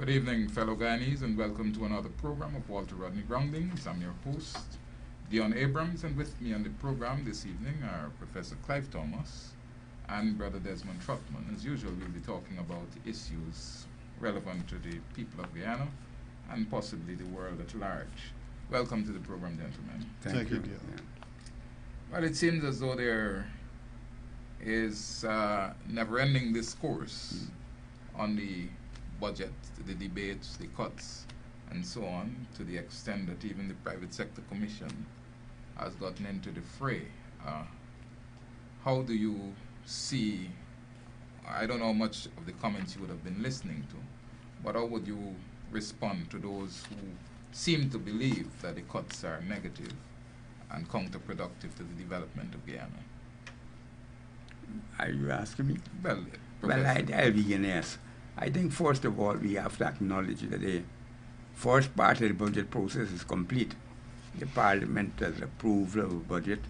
Good evening, fellow Guyanese, and welcome to another program of Walter Rodney Groundings. I'm your host, Dion Abrams, and with me on the program this evening are Professor Clive Thomas and Brother Desmond Trotman. As usual, we'll be talking about issues relevant to the people of Guyana and possibly the world at large. Welcome to the program, gentlemen. Thank you, Dion. Well, it seems as though there is never-ending discourse on the budget, the debates, the cuts, and so on, to the extent that even the Private Sector Commission has gotten into the fray. How do you see, I don't know how much of the comments you would have been listening to, but how would you respond to those who seem to believe that the cuts are negative and counterproductive to the development of Guyana? Are you asking me? Well, I'll begin, yes. I think first of all we have to acknowledge that the first part of the budget process is complete. The Parliament has approved a budget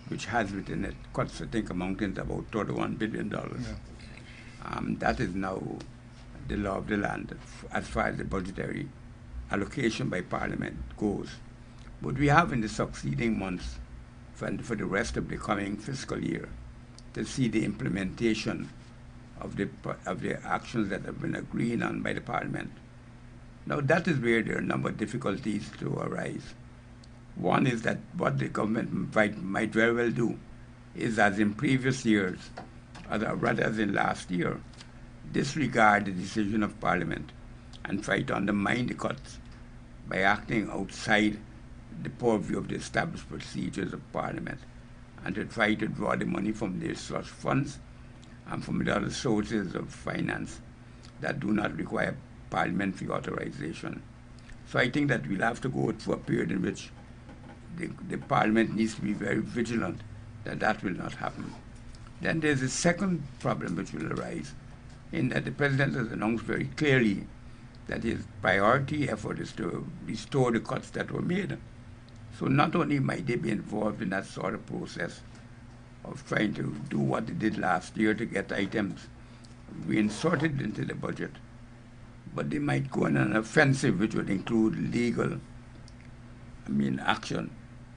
which has within it cuts, I think, amounting to about $31 billion. Yeah. That is now the law of the land as far as the budgetary allocation by Parliament goes. But we have in the succeeding months for the rest of the coming fiscal year to see the implementation of the actions that have been agreed on by the Parliament. Now that is where there are a number of difficulties to arise. One is that what the government might very well do is, as in previous years, rather as in last year, disregard the decision of Parliament and try to undermine the cuts by acting outside the purview of the established procedures of Parliament, and to try to draw the money from their slush funds and from the other sources of finance that do not require parliamentary authorization. So I think that we'll have to go through a period in which the Parliament needs to be very vigilant that that will not happen. Then there's a second problem which will arise, in that the President has announced very clearly that his priority effort is to restore the cuts that were made. So not only might they be involved in that sort of process of trying to do what they did last year to get items reinserted into the budget, but they might go on an offensive which would include legal, action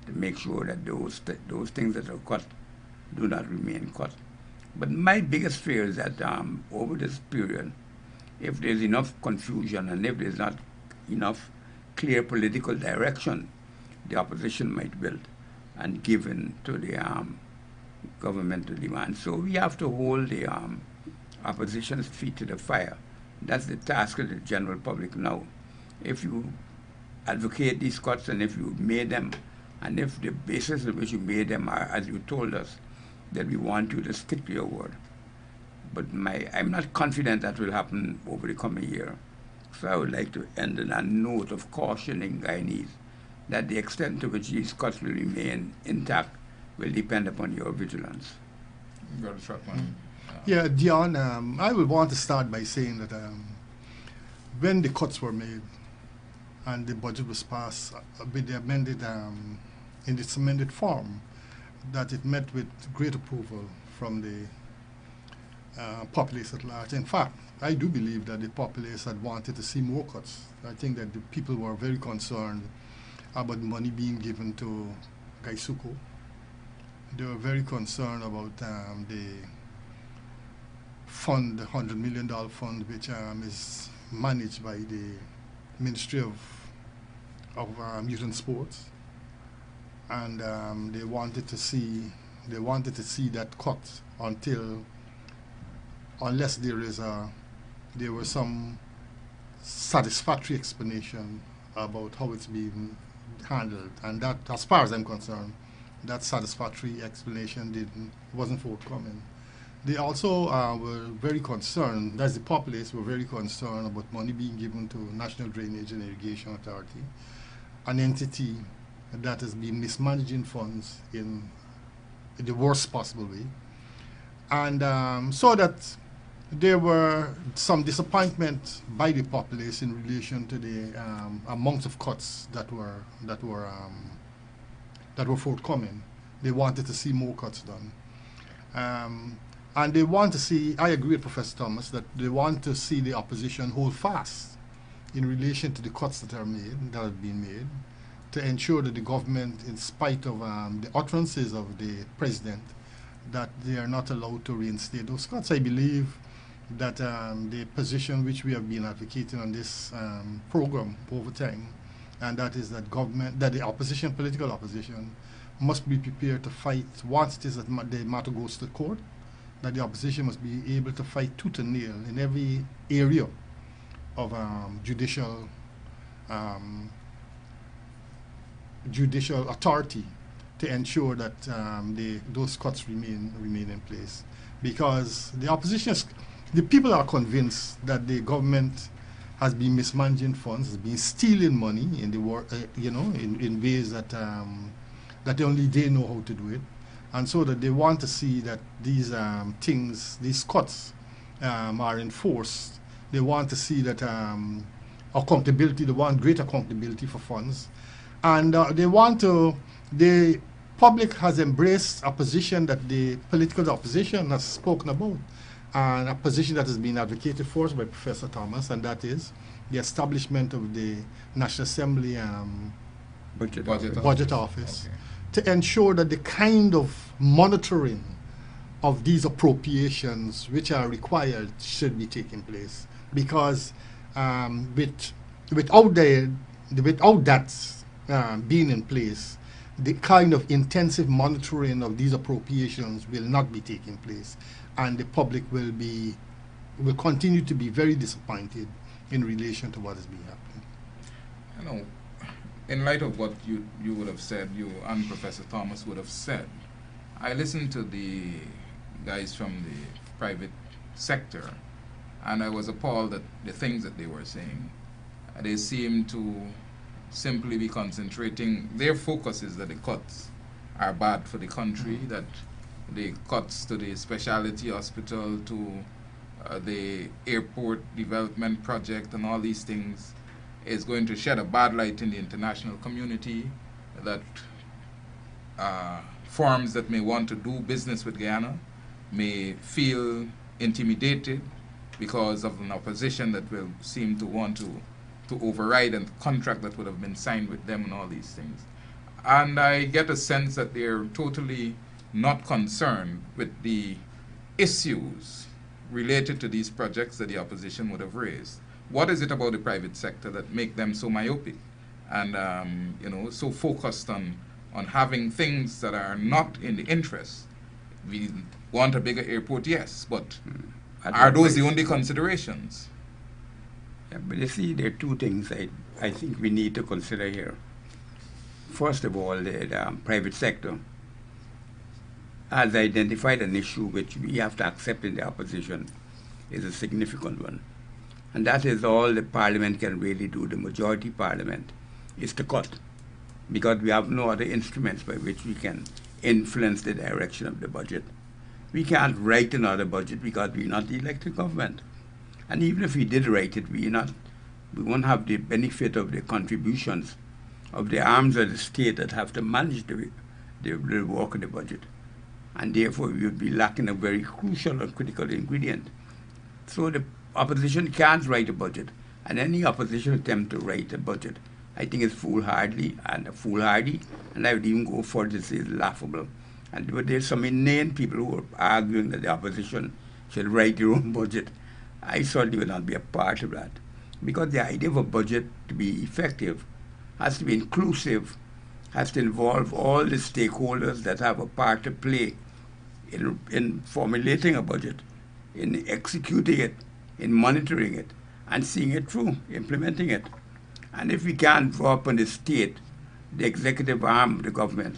to make sure that those things that are cut do not remain cut. But my biggest fear is that over this period, if there's enough confusion and if there's not enough clear political direction, the opposition might build and give in to the governmental demand. So we have to hold the opposition's feet to the fire. That's the task of the general public now. If you advocate these cuts and if you made them, and if the basis on which you made them are, as you told us, then we want you to stick to your word. But I'm not confident that will happen over the coming year. So I would like to end on a note of cautioning Guyanese that the extent to which these cuts will remain intact will depend upon your vigilance. Yeah, Dion, I would want to start by saying that when the cuts were made and the budget was passed with the amended, in its amended form, that it met with great approval from the populace at large. In fact, I do believe that the populace had wanted to see more cuts. I think that the people were very concerned about money being given to Gaisuko. They were very concerned about the fund, the $100 million fund, which is managed by the Ministry of Youth and Sports, and they wanted to see that cut unless there was some satisfactory explanation about how it's being handled, and that, as far as I'm concerned, that satisfactory explanation wasn't forthcoming. They also were very concerned, as the populace were very concerned about money being given to National Drainage and Irrigation Authority, an entity that has been mismanaging funds in the worst possible way. And so that there were some disappointment by the populace in relation to the amount of cuts that were forthcoming. They wanted to see more cuts done. And they want to see, I agree with Professor Thomas, that they want to see the opposition hold fast in relation to the cuts that have been made, to ensure that the government, in spite of the utterances of the president, that they are not allowed to reinstate those cuts. I believe that the position which we have been advocating on this program over time, and that is that the opposition, political opposition, must be prepared to fight once it is that the matter goes to court, that the opposition must be able to fight tooth and nail in every area of judicial authority to ensure that those cuts remain in place, because the people are convinced that the government has been mismanaging funds, has been stealing money in the in ways that that only they know how to do it, and so that they want to see that these these cuts are enforced. They want to see that accountability. They want greater accountability for funds, and the public has embraced a position that the political opposition has spoken about, and a position that has been advocated for us by Professor Thomas, and that is the establishment of the National Assembly Budget Office, Okay. to ensure that the kind of monitoring of these appropriations which are required should be taking place. Because without that being in place, the kind of intensive monitoring of these appropriations will not be taking place, and the public will continue to be very disappointed in relation to what is being happening. You know, in light of what you would have said, you and Professor Thomas would have said, I listened to the guys from the private sector, and I was appalled at the things that they were saying. They seem to simply be concentrating, their focus is that the cuts are bad for the country, that the cuts to the specialty hospital, to the airport development project and all these things is going to shed a bad light in the international community, that firms that may want to do business with Guyana may feel intimidated because of an opposition that will seem to want to override a contract that would have been signed with them and all these things. And I get a sense that they're totally not concerned with the issues related to these projects that the opposition would have raised. What is it about the private sector that make them so myopic and so focused on having things that are not in the interest? We want a bigger airport, yes, but are those the only considerations? Yeah, but you see, there are two things I think we need to consider here. First of all, the private sector has identified an issue which we have to accept in the opposition is a significant one. And that is all the parliament can really do, the majority parliament, is to cut. Because we have no other instruments by which we can influence the direction of the budget. We can't write another budget because we're not the elected government. And even if we did write it, we won't have the benefit of the contributions of the arms of the state that have to manage the work of the budget. And therefore, we would be lacking a very crucial and critical ingredient. So the opposition can't write a budget, and any opposition attempt to write a budget, I think, is foolhardy, and I would even go further to say it's laughable. But there's some inane people who are arguing that the opposition should write their own budget. I certainly would not be a part of that, because the idea of a budget to be effective has to be inclusive, has to involve all the stakeholders that have a part to play in formulating a budget, in executing it, in monitoring it, and seeing it through, implementing it. And if we can't draw upon the state, the executive arm of the government,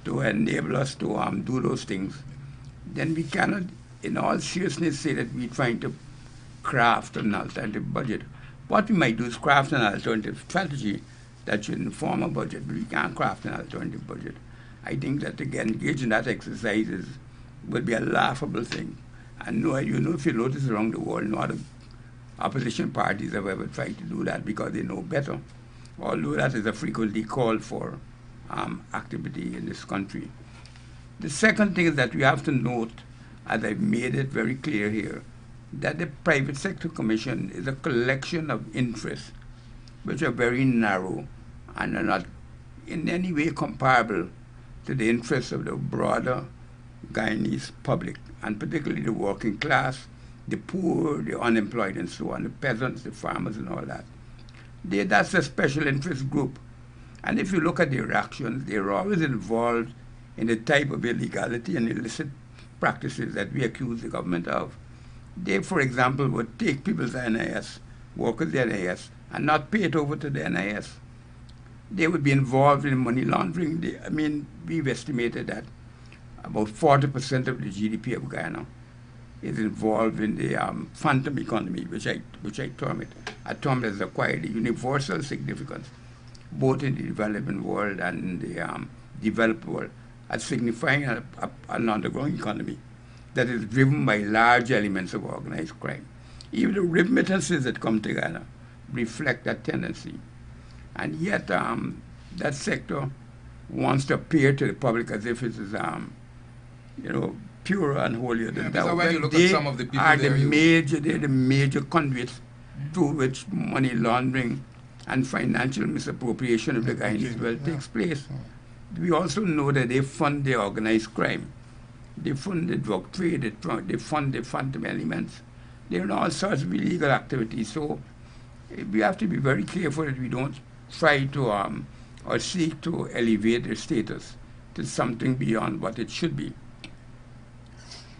to enable us to do those things, then we cannot, in all seriousness, say that we're trying to craft an alternative budget. What we might do is craft an alternative strategy that should inform a budget, but we can't craft an alternative budget. I think that, again, engage in that exercise would be a laughable thing. And if you notice around the world, no other opposition parties have ever tried to do that because they know better, although that is a frequently called for activity in this country. The second thing is that we have to note, as I've made it very clear here, that the private sector commission is a collection of interests which are very narrow and are not in any way comparable to the interests of the broader Guyanese public, and particularly the working class, the poor, the unemployed, and so on, the peasants, the farmers, and all that. That's a special interest group. And if you look at their actions, they're always involved in the type of illegality and illicit practices that we accuse the government of. They, for example, would take people's NIS, workers' NIS, and not pay it over to the NIS. They would be involved in money laundering. We've estimated that about 40% of the GDP of Guyana is involved in the phantom economy, which I term it. A term that has acquired a universal significance, both in the developing world and in the developed world, as signifying an underground economy that is driven by large elements of organized crime. Even the remittances that come to Ghana reflect that tendency. And yet that sector wants to appear to the public as if it is purer and holier than thou. So when you look at some of the people they're the major conduits through which money laundering and financial misappropriation of the Guyanese wealth takes place. We also know that they fund the organized crime. They fund the drug trade, they fund the phantom elements. They're in all sorts of illegal activities. So we have to be very careful that we don't try to or seek to elevate their status to something beyond what it should be.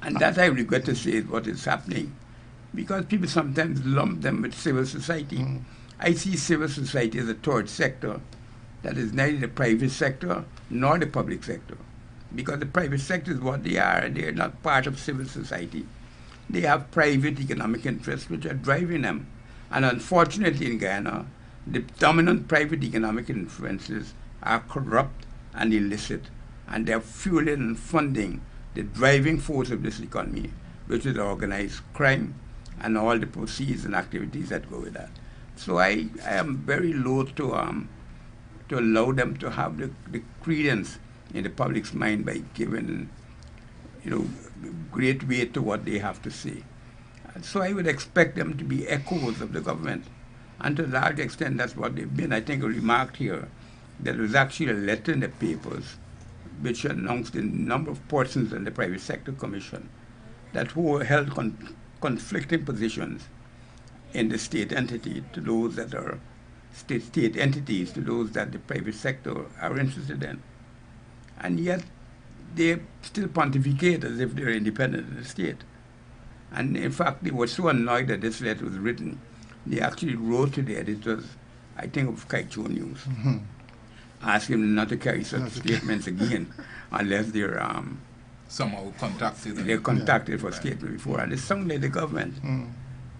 And that, I regret to say, is what is happening, because people sometimes lump them with civil society. I see civil society as a third sector that is neither the private sector nor the public sector, because the private sector is what they are. They're not part of civil society. They have private economic interests which are driving them. And unfortunately in Guyana, the dominant private economic influences are corrupt and illicit, and they're fueling and funding the driving force of this economy, which is organized crime and all the proceeds and activities that go with that. So I am very loath to allow them to have the credence in the public's mind by giving great weight to what they have to say. And so I would expect them to be echoes of the government, and to a large extent that's what they've been. I think I remarked here that there was actually a letter in the papers which announced the number of persons in the private sector commission that who held conflicting positions in the state entity to those that are state entities, to those that the private sector are interested in. And yet they still pontificate as if they're independent of the state. And in fact, they were so annoyed that this letter was written, they actually wrote to the editors, I think of Kaicho News, asking them not to carry such statements again unless they're somehow contacted. They're contacted for statement before, and it's something like the government.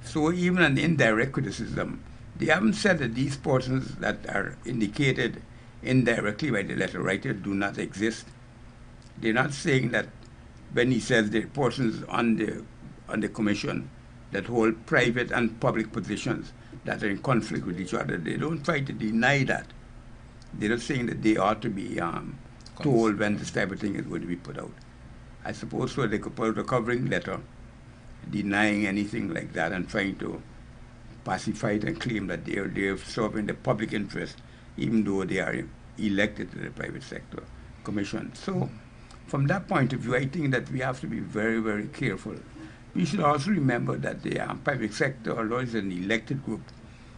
So even an indirect criticism, they haven't said that these persons that are indicated indirectly by the letter writer do not exist. They're not saying that when he says the persons on the commission that hold private and public positions that are in conflict with each other, they don't try to deny that. They're not saying that they ought to be told when this type of thing is going to be put out. I suppose so they could put out a covering letter denying anything like that and trying to pacify it and claim that they're serving the public interest, even though they are elected to the private sector commission. So from that point of view, I think that we have to be very, very careful. We should also remember that the private sector, although it's an elected group,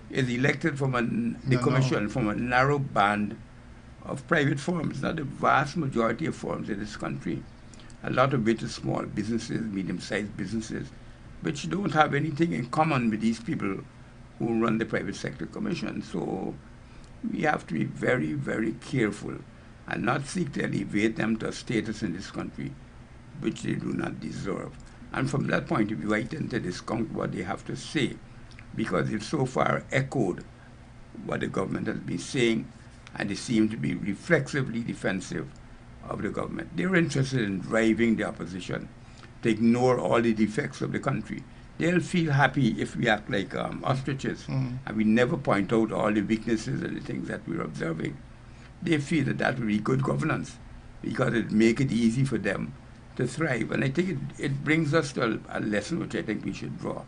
is elected from the commission from a narrow band of private firms, not the vast majority of firms in this country. A lot of which are small businesses, medium-sized businesses, which don't have anything in common with these people who run the private sector commission. So we have to be very, very careful and not seek to elevate them to a status in this country which they do not deserve. And from that point of view, I tend to discount what they have to say, because it's so far echoed what the government has been saying, and they seem to be reflexively defensive of the government. They're interested in driving the opposition to ignore all the defects of the country. They'll feel happy if we act like ostriches, and we never point out all the weaknesses and the things that we're observing. They feel that that will be good governance, because it make it easy for them to to thrive. And I think it brings us to a lesson which I think we should draw.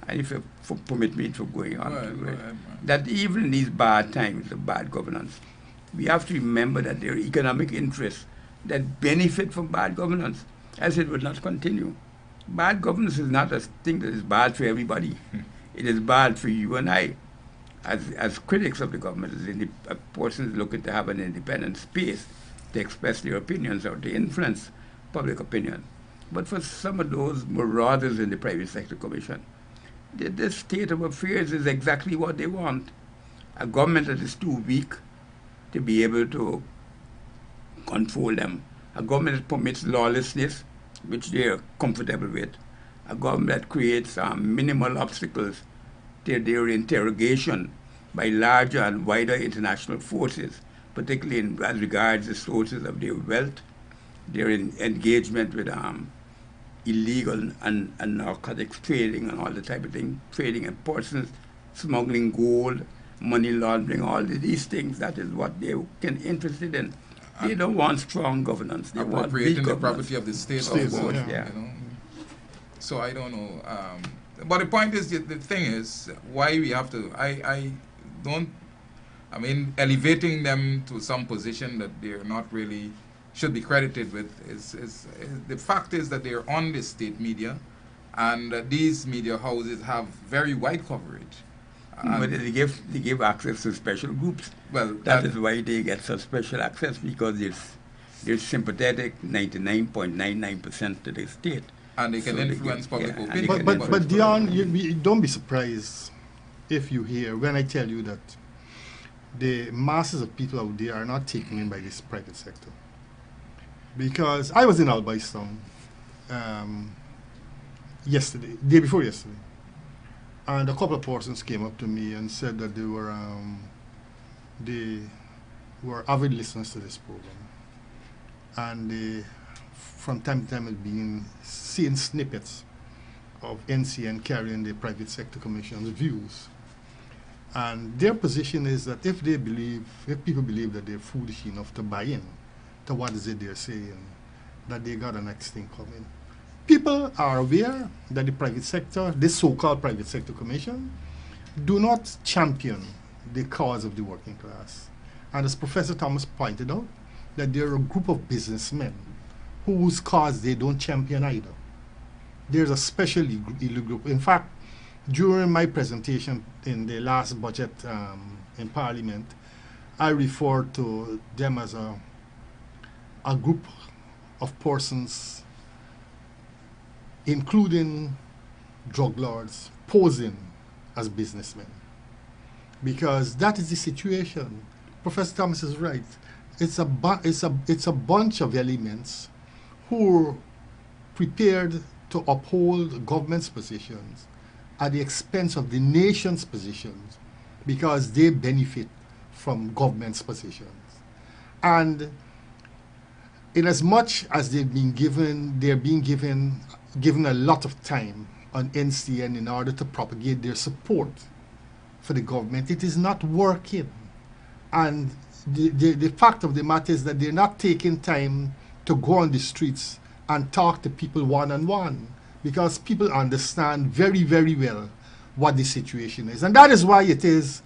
And if you permit me to going on, that even in these bad times of bad governance, we have to remember that there are economic interests that benefit from bad governance, as it will not continue. Bad governance is not a thing that is bad for everybody. It is bad for you and I, as critics of the government, as a person looking to have an independent space to express their opinions or to influence public opinion. But for some of those marauders in the private sector commission, this state of affairs is exactly what they want. A government that is too weak to be able to control them. A government that permits lawlessness, which they are comfortable with. A government that creates minimal obstacles to their interrogation by larger and wider international forces, particularly as regards the sources of their wealth, their engagement with illegal and narcotics trading and all the type of thing, trading in persons, smuggling gold, money laundering, all of these things. That is what they can interested in. They don't want strong governance. They want appropriating the property of the state, States, of course, yeah. you know. So I don't know. But the point is, the thing is, why we have to, elevating them to some position that they're not really, should be credited with, is the fact is that they're on the state media, and these media houses have very wide coverage. But they give access to special groups. Well, that is why they get such special access, because they're sympathetic 99.99% to the state. And they can influence public opinion. But Dion, don't be surprised if you hear when I tell you that the masses of people out there are not taken in by this private sector. Because I was in Albistown yesterday, day before yesterday, and a couple of persons came up to me and said that they were avid listeners to this program, and they, from time to time, had been seeing snippets of NCN carrying the private sector commission's views. And their position is that if people believe that they're foolish enough to buy in to what is it they're saying, that they got the next thing coming. People are aware that the private sector, this so-called private sector commission, do not champion the cause of the working class. And as Professor Thomas pointed out, that there are a group of businessmen whose cause they don't champion either. There's a special elite group. In fact, during my presentation in the last budget in Parliament, I referred to them as a group of persons, including drug lords, posing as businessmen. Because that is the situation. Professor Thomas is right. It's a bunch of elements who are prepared to uphold government's positions at the expense of the nation's positions, because they benefit from government's positions. And in as much as they're being given a lot of time on NCN in order to propagate their support for the government, it is not working. And the fact of the matter is that they're not taking time to go on the streets and talk to people one-on-one, because people understand very, very well what the situation is. And that is why it is,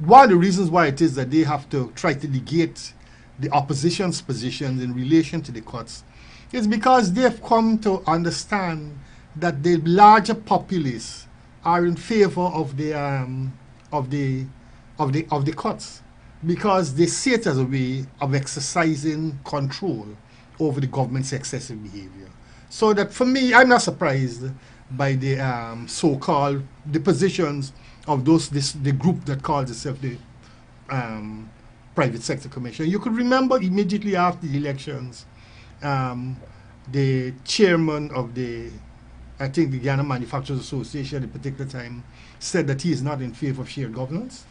one of the reasons why it is that they have to try to negate the opposition's positions in relation to the cuts, is because they've come to understand that the larger populace are in favor of the cuts, because they see it as a way of exercising control over the government's excessive behavior. So that for me, I'm not surprised by the so-called the positions of the group that calls itself the Private Sector Commission. You could remember immediately after the elections, the chairman of the Ghana Manufacturers Association at a particular time said that he is not in favor of shared governance.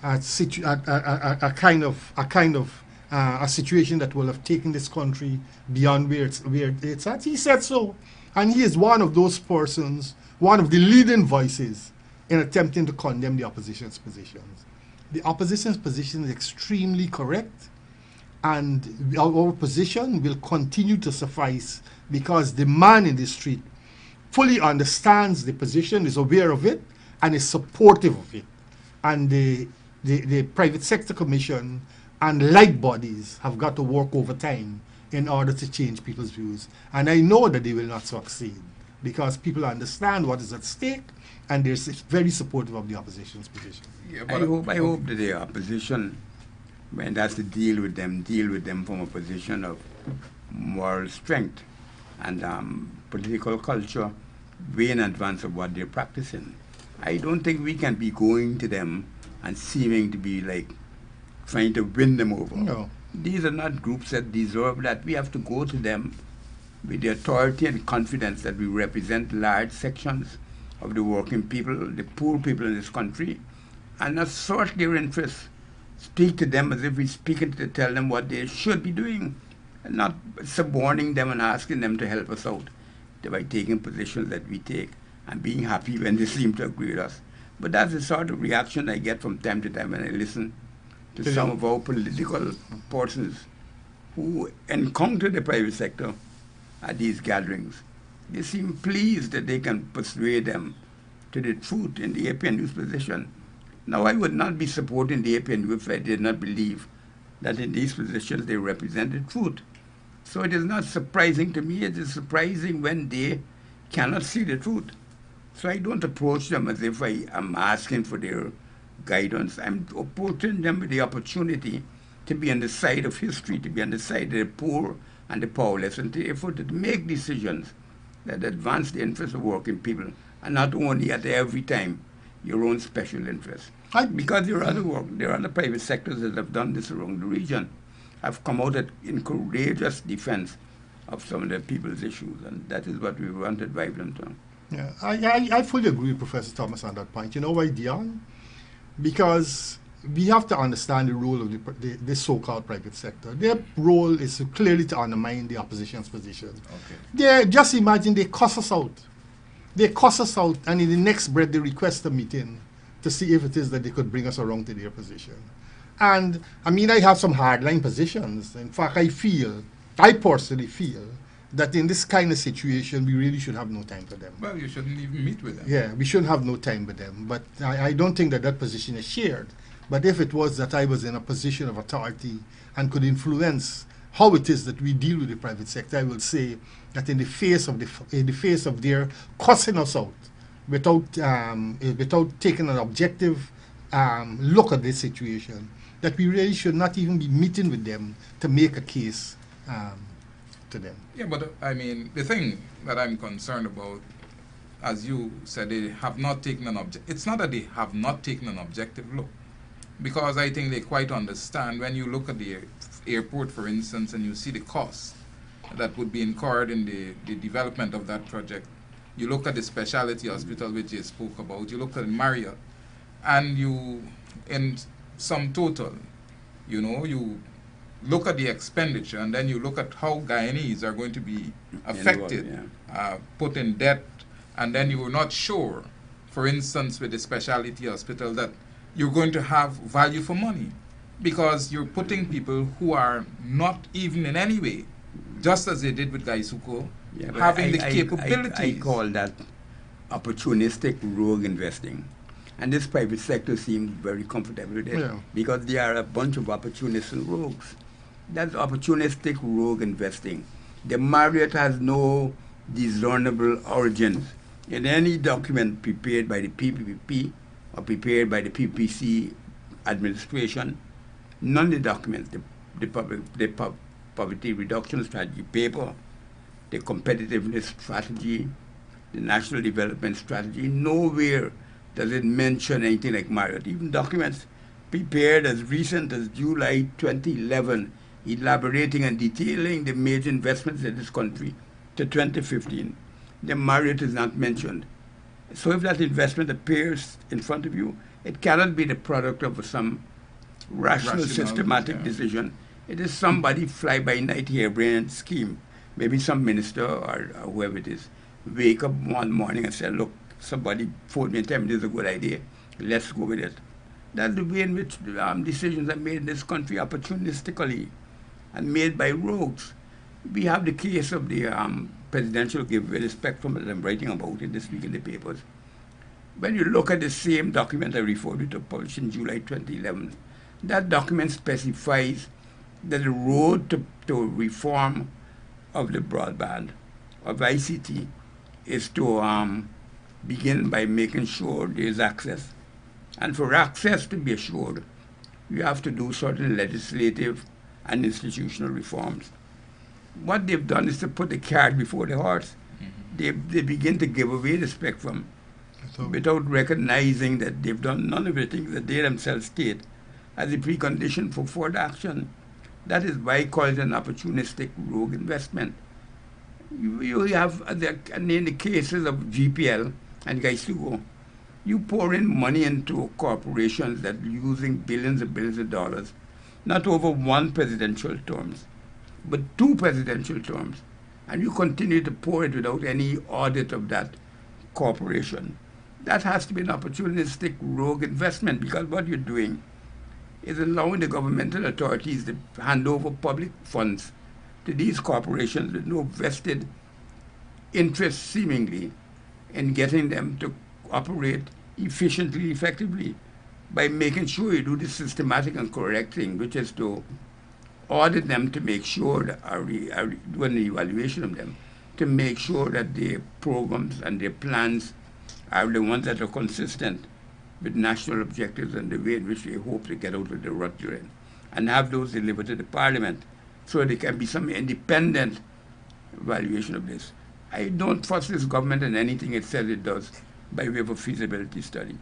A situation that will have taken this country beyond where it's at. He said so. And he is one of those persons, one of the leading voices in attempting to condemn the opposition's positions. The opposition's position is extremely correct, And our position will continue to suffice because the man in the street fully understands the position, is aware of it, and is supportive of it. And the Private Sector Commission and like bodies have got to work overtime in order to change people's views. And I know that they will not succeed because people understand what is at stake and they're very supportive of the opposition's position. Yeah, I hope that the opposition, when that's to deal with them from a position of moral strength and political culture way in advance of what they're practicing. I don't think we can be going to them and seeming to be like trying to win them over. No. These are not groups that deserve that. We have to go to them with the authority and confidence that we represent large sections of the working people, the poor people in this country, and assert their interests. Speak to them as if we're speaking to tell them what they should be doing, and not suborning them and asking them to help us out by taking positions that we take and being happy when they seem to agree with us. But that's the sort of reaction I get from time to time when I listen to some of our political persons who encounter the private sector at these gatherings. They seem pleased that they can persuade them to the truth in the APNU's position. Now, I would not be supporting the APNU if I did not believe that in these positions they represent the truth. So it is not surprising to me. It is surprising when they cannot see the truth. So I don't approach them as if I am asking for their guidance. I'm approaching them with the opportunity to be on the side of history, to be on the side of the poor and the powerless, and therefore to make decisions that advance the interests of working people, and not only at every time your own special interests. Because there are other private sectors that have done this around the region, have come out in courageous defense of some of the people's issues, and that is what we want to drive them to. Yeah, I fully agree with Professor Thomas on that point. You know why, Dion? Because we have to understand the role of the so-called private sector. Their role is clearly to undermine the opposition's position. Okay. Just imagine they cuss us out. They cuss us out, and in the next breath they request a meeting to see if it is that they could bring us around to their position. And, I mean, I have some hardline positions. In fact, I personally feel that in this kind of situation, we really should have no time for them. Well, you shouldn't even meet with them. Yeah, we shouldn't have no time with them. But I don't think that position is shared. But if it was that I was in a position of authority and could influence how it is that we deal with the private sector, I will say that in the face of their cussing us out, without taking an objective look at this situation, that we really should not even be meeting with them to make a case to them. Yeah, but I mean, the thing that I'm concerned about, as you said, they have not taken an it's not that they have not taken an objective look, because I think they quite understand when you look at the airport, for instance, and you see the cost that would be incurred in the development of that project. You look at the specialty hospital, which you spoke about, you look at Marriott, and you, in sum total, you know, you look at the expenditure, and then you look at how Guyanese are going to be affected, put in debt, and then you are not sure, for instance, with the specialty hospital, that you're going to have value for money, because you're putting people who are not even in any way, just as they did with Gaisuko, having the capabilities. I call that opportunistic rogue investing. And this private sector seems very comfortable with it, because they are a bunch of opportunists and rogues. That's opportunistic rogue investing. The Marriott has no discernible origins. In any document prepared by the PPP or prepared by the PPC administration, none of the documents, the poverty reduction strategy paper, the competitiveness strategy, the national development strategy, nowhere does it mention anything like Marriott. Even documents prepared as recent as July 2011, elaborating and detailing the major investments in this country to 2015. The Marriott is not mentioned. So if that investment appears in front of you, it cannot be the product of some rational systematic decision. It is somebody fly-by-night harebrained scheme. Maybe some minister or whoever it is wake up one morning and say, look, somebody phoned me and told me this is a good idea. Let's go with it. That's the way in which decisions are made in this country opportunistically. and made by rogues. We have the case of the presidential giveaway, the spectrum that I'm writing about it this week in the papers. When you look at the same document I referred to, published in July 2011, that document specifies that the road to reform of the broadband, of ICT, is to begin by making sure there is access. And for access to be assured, you have to do certain legislative and institutional reforms. What they've done is to put the cart before the horse. They begin to give away the spectrum without recognizing that they've done none of the things that they themselves state as a precondition for further action. That is why I call it an opportunistic rogue investment. You have, and in the cases of GPL and Gaisugo, you pour in money into corporations that are using billions and billions of dollars, not over one presidential terms, but two presidential terms, and you continue to pour it without any audit of that corporation. That has to be an opportunistic rogue investment, because what you're doing is allowing the governmental authorities to hand over public funds to these corporations with no vested interest, seemingly, in getting them to operate efficiently, effectively, by making sure you do the systematic and correct thing, which is to audit them to make sure that do an evaluation of them, to make sure that their programs and their plans are the ones that are consistent with national objectives and the way in which they hope to get out of the rut you're in, and have those delivered to the Parliament so there can be some independent evaluation of this. I don't trust this government in anything it says it does by way of a feasibility study.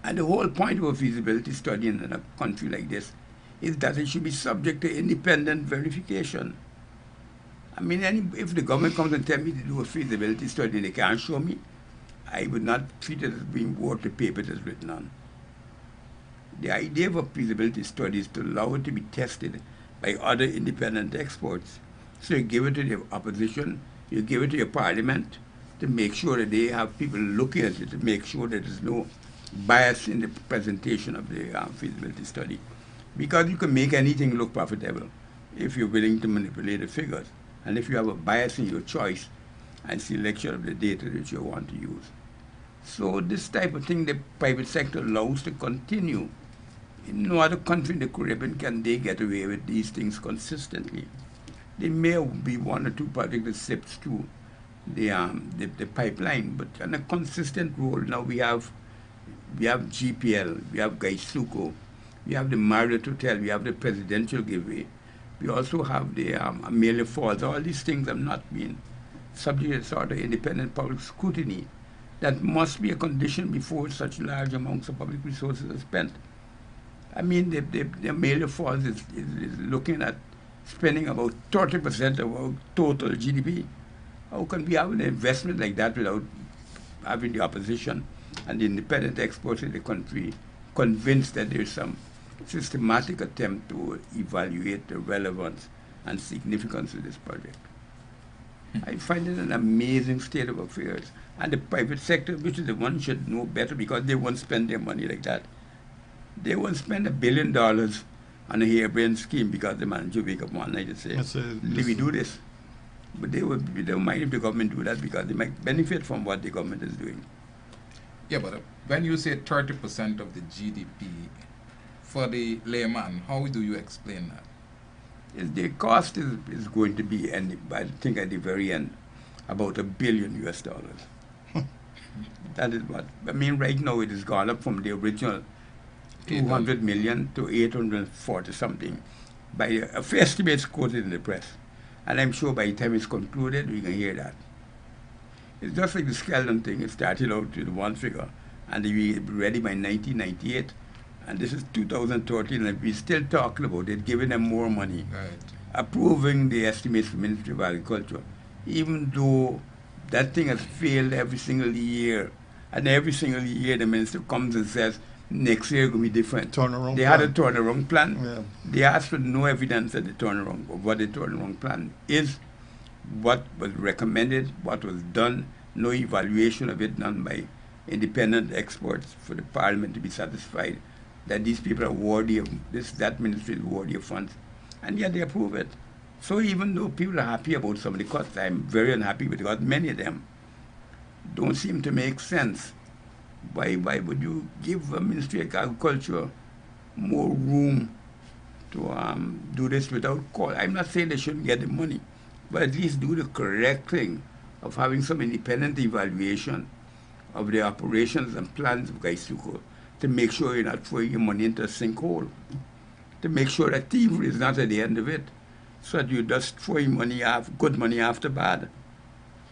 And the whole point of a feasibility study in a country like this is that it should be subject to independent verification. I mean, if the government comes and tells me to do a feasibility study and they can't show me, I would not treat it as being worth the paper it is written on. The idea of a feasibility study is to allow it to be tested by other independent experts. So you give it to the opposition, you give it to your parliament to make sure that they have people looking at it, to make sure that there's no bias in the presentation of the feasibility study. Because you can make anything look profitable if you're willing to manipulate the figures, and if you have a bias in your choice and selection of the data that you want to use. So this type of thing the private sector allows to continue. In no other country in the Caribbean can they get away with these things consistently. There may be one or two projects that slips through the pipeline, but on a consistent role. Now we have GPL, we have Gaisugo, we have the Marriott Hotel, we have the presidential giveaway. We also have the Amelia Falls. All these things have not been subject to sort of independent public scrutiny. That must be a condition before such large amounts of public resources are spent. I mean, the Amelia Falls is looking at spending about 30% of our total GDP. How can we have an investment like that without having the opposition and the independent experts in the country convinced that there's some systematic attempt to evaluate the relevance and significance of this project? I find it an amazing state of affairs. And the private sector, which is the one should know better because they won't spend their money like that. They won't spend $1 billion on a harebrained scheme because the manager wake up one night and say, "Let me do this." But they don't mind if the government do that because they might benefit from what the government is doing. Yeah, but when you say 30% of the GDP, for the layman, how do you explain that? The cost is going to be, and I think at the very end, about $1 billion US. That is what, I mean, right now it has gone up from the original 200 million to 840 something by a fair estimates quoted in the press. And I'm sure by the time it's concluded, we can hear that. It's just like the skeleton thing. It started out with one figure, and we were ready by 1998. And this is 2013, and we're still talking about it, giving them more money, Right. approving the estimates from the Ministry of Agriculture, even though that thing has failed every single year. And every single year the minister comes and says, next year going to be different. Turnaround They plan. had a turnaround plan. Yeah. They asked for no evidence of the turnaround, of what the turnaround plan is, what was recommended, what was done, no evaluation of it done by independent experts for the parliament to be satisfied that these people are worthy of this, that ministry is worthy of funds. and yet they approve it. So even though people are happy about some of the cuts, I'm very unhappy because many of them don't seem to make sense. Why would you give the Ministry of Agriculture more room to do this without call? I'm not saying they shouldn't get the money, but at least do the correct thing of having some independent evaluation of the operations and plans of Gaisuko to make sure you're not throwing your money into a sinkhole, to make sure that thievery is not at the end of it, so that you just throwing money after, good money after bad.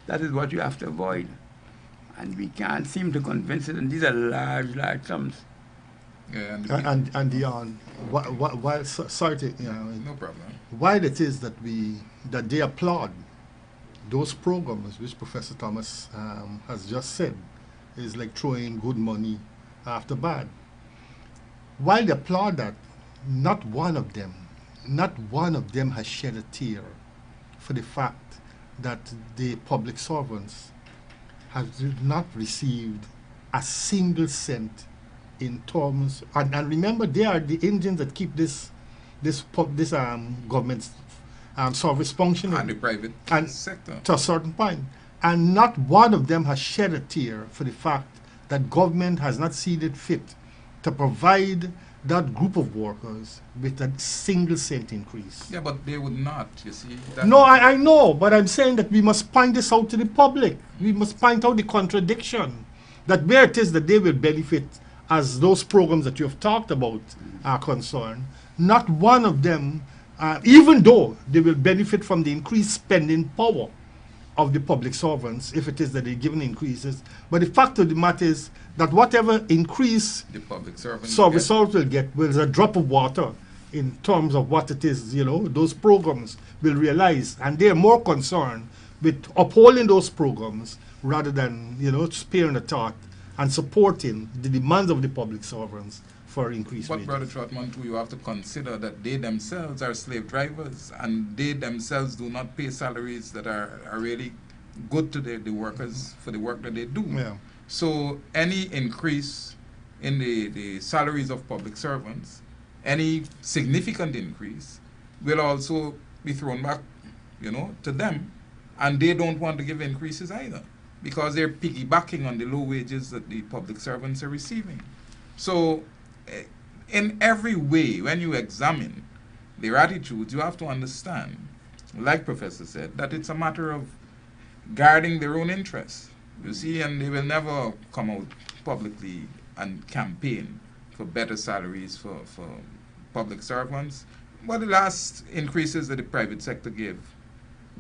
That is what you have to avoid. And we can't seem to convince it, and these are large, large sums. Yeah, And Dion, while sorry to no problem. while it is that they applaud those programs which Professor Thomas has just said is like throwing good money after bad. While they applaud that, not one of them has shed a tear for the fact that the public servants have not received a single cent in terms, and remember, they are the engines that keep this government service functioning, And the private and sector. to a certain point. And not one of them has shed a tear for the fact that government has not seen it fit to provide that group of workers with a single cent increase. Yeah, but they would not, you see. No, I know, but I'm saying that we must point this out to the public. We must point out the contradiction, that where it is that they will benefit as those programs that you have talked about are concerned, not one of them, even though they will benefit from the increased spending power of the public servants, if it is that they're given increases. But the fact of the matter is that whatever increase the public servants service will get is a drop of water in terms of what it is, those programs will realize. And they're more concerned with upholding those programs rather than, sparing a thought and supporting the demands of the public servants for increased But wages. Brother Trotman, too, you have to consider that they themselves are slave drivers, and they themselves do not pay salaries that are really good to the workers for the work that they do. Yeah. So any increase in the salaries of public servants, any significant increase, will also be thrown back, to them, and they don't want to give increases either, because they're piggybacking on the low wages that the public servants are receiving. So in every way, when you examine their attitudes, you have to understand, like Professor said, that it's a matter of guarding their own interests. You see, and they will never come out publicly and campaign for better salaries for public servants. Well, the last increases that the private sector gave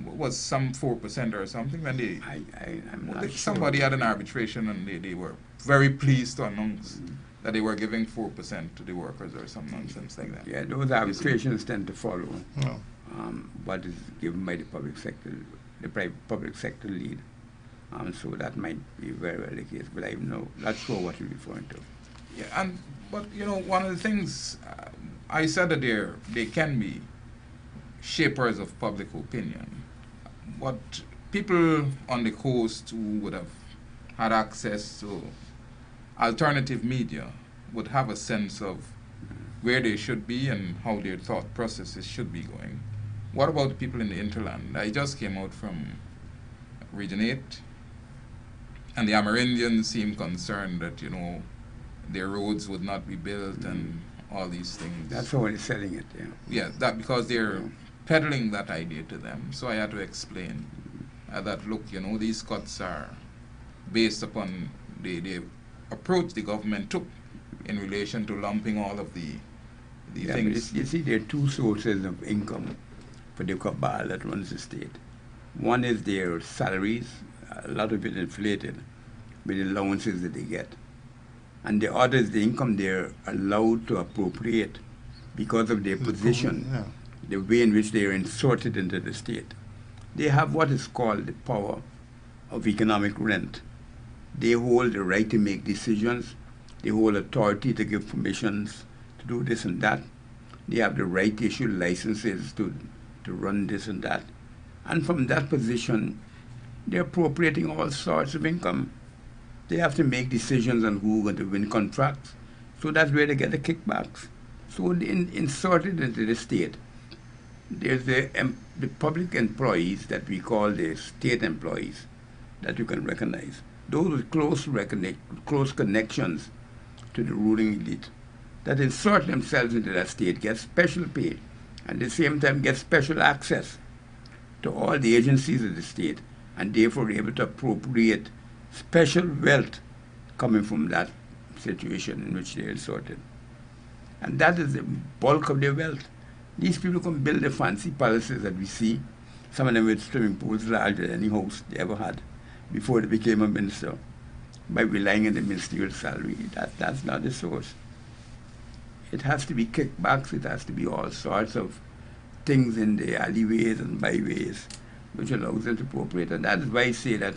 was some 4% or something. When I'm not somebody sure. had an arbitration, and they were very pleased to announce that they were giving 4% to the workers or some nonsense like that. Yeah, those arbitrations tend to follow No. what is given by the public sector, the private public sector lead. So that might be very well the case, but I'm not sure what you're referring to. Yeah, but one of the things I said that they can be shapers of public opinion. But people on the coast who would have had access to alternative media would have a sense of where they should be and how their thought processes should be going. What about the people in the hinterland? I just came out from Region 8, and the Amerindians seem concerned that, their roads would not be built and all these things. That's how they're selling it, yeah. Yeah, that because they're peddling that idea to them. So I had to explain that, look, these cuts are based upon the approach the government took in relation to lumping all of the things. But you see, there are two sources of income for the cabal that runs the state. One is their salaries, a lot of it inflated with the allowances that they get. And the other is the income they're allowed to appropriate because of their position, Yeah. the way in which they are inserted into the state. They have what is called the power of economic rent. They hold the right to make decisions. They hold authority to give permissions to do this and that. They have the right to issue licenses to run this and that. And from that position, they're appropriating all sorts of income. They have to make decisions on who's going to win contracts. So that's where they get the kickbacks. So inserted into the state. There's the public employees that we call the state employees that you can recognize. Those with close connections to the ruling elite that insert themselves into that state get special pay and at the same time get special access to all the agencies of the state and therefore able to appropriate special wealth coming from that situation in which they are inserted. And that is the bulk of their wealth. These people can build the fancy palaces that we see, some of them with swimming pools larger than any house they ever had before they became a minister, by relying on the ministerial salary. That's not the source. It has to be kickbacks, it has to be all sorts of things in the alleyways and byways which allows them to appropriate. And that's why I say that